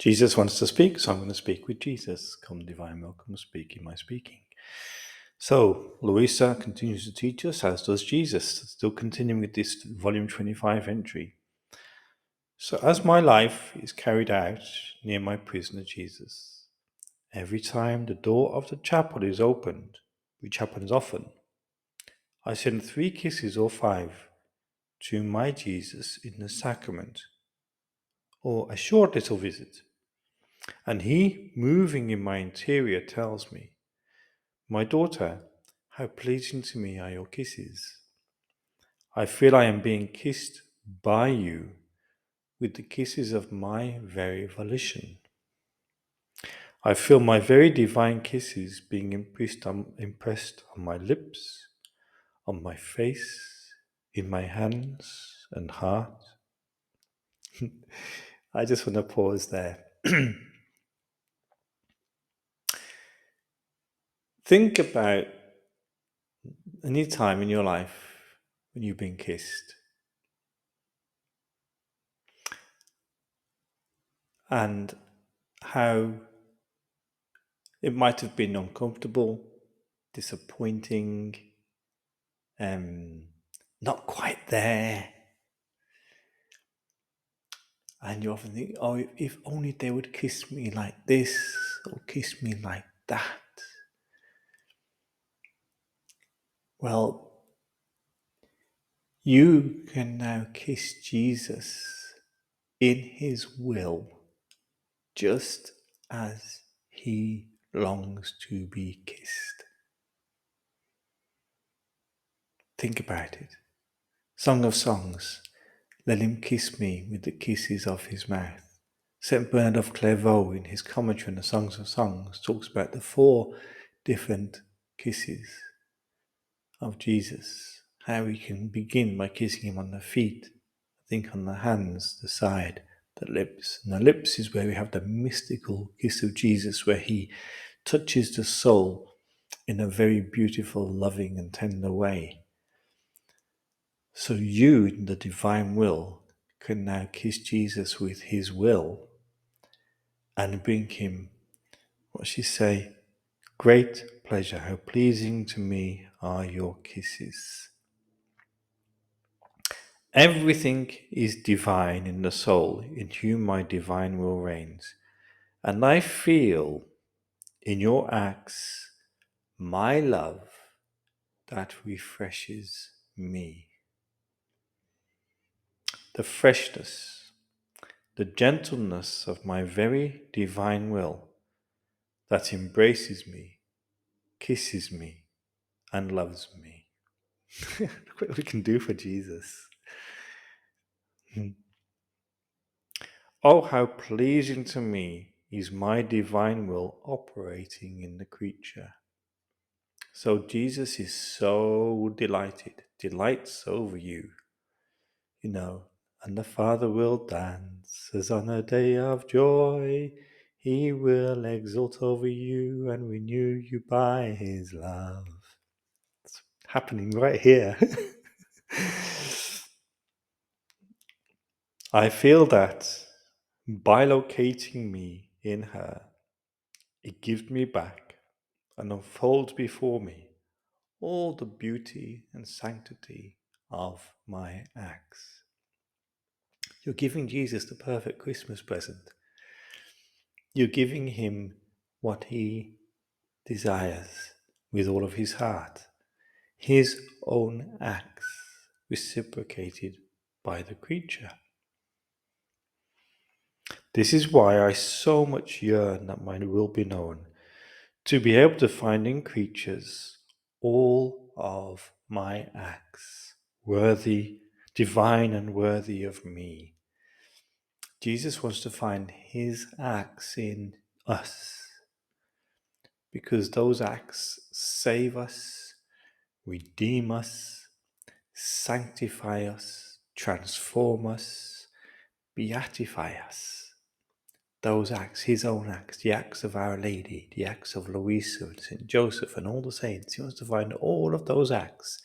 Jesus wants to speak, so I'm going to speak with Jesus. Come, divine will, come speak in my speaking. So, Luisa continues to teach us, as does Jesus, still continuing with this volume 25 entry. So, as my life is carried out near my prisoner Jesus, every time the door of the chapel is opened, which happens often, I send 3 kisses or 5 to my Jesus in the sacrament, or a short little visit. And he, moving in my interior, tells me, "My daughter, how pleasing to me are your kisses. I feel I am being kissed by you with the kisses of my very volition. I feel my very divine kisses being impressed on my lips, on my face, in my hands and heart." I just want to pause there. Think about any time in your life when you've been kissed and how it might have been uncomfortable, disappointing, not quite there. And you often think, oh, if only they would kiss me like this or kiss me like that. Well, you can now kiss Jesus in his will, just as he longs to be kissed. Think about it. Song of Songs. Let him kiss me with the kisses of his mouth. St. Bernard of Clairvaux, in his commentary on the Songs of Songs, talks about the 4 different kisses of Jesus. How we can begin by kissing him on the feet, I think on the hands, the side, the lips. And the lips is where we have the mystical kiss of Jesus, where he touches the soul in a very beautiful, loving and tender way. So you, in the divine will, can now kiss Jesus with his will and bring him, what she say, great pleasure. How pleasing to me are your kisses. Everything is divine in the soul in whom my divine will reigns. And I feel in your acts my love that refreshes me. The freshness, the gentleness of my very divine will that embraces me, kisses me, and loves me. Look what we can do for Jesus. Oh, how pleasing to me is my divine will operating in the creature. So Jesus is so delights over you, and the Father will dance as on a day of joy. He will exult over you and renew you by his love. It's happening right here. I feel that by locating me in her, it gives me back and unfolds before me all the beauty and sanctity of my acts. You're giving Jesus the perfect Christmas present. You're giving him what he desires with all of his heart, his own acts reciprocated by the creature. This is why I so much yearn that my will be known, to be able to find in creatures all of my acts, worthy, divine and worthy of me. Jesus wants to find his acts in us, because those acts save us, redeem us, sanctify us, transform us, beatify us. Those acts, his own acts, the acts of Our Lady, the acts of Luisa and St. Joseph and all the saints. He wants to find all of those acts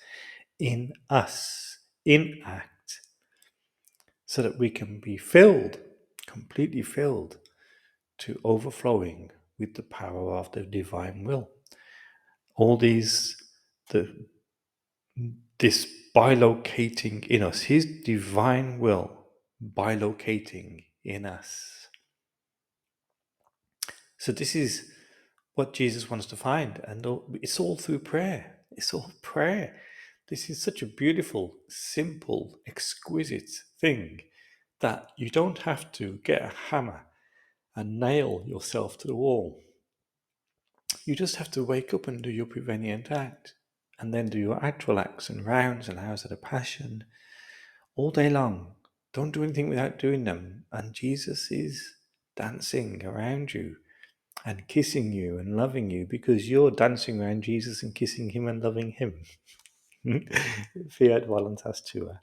in us, in act, so that we can be filled, completely filled to overflowing with the power of the divine will. All these, this bilocating in us, his divine will bilocating in us. So this is what Jesus wants to find, and it's all through prayer. It's all prayer. This is such a beautiful, simple, exquisite thing that you don't have to get a hammer and nail yourself to the wall. You just have to wake up and do your prevenient act, and then do your actual acts and rounds and hours of the passion all day long. Don't do anything without doing them, and Jesus is dancing around you and kissing you and loving you because you're dancing around Jesus and kissing him and loving him. Fiat voluntas tua.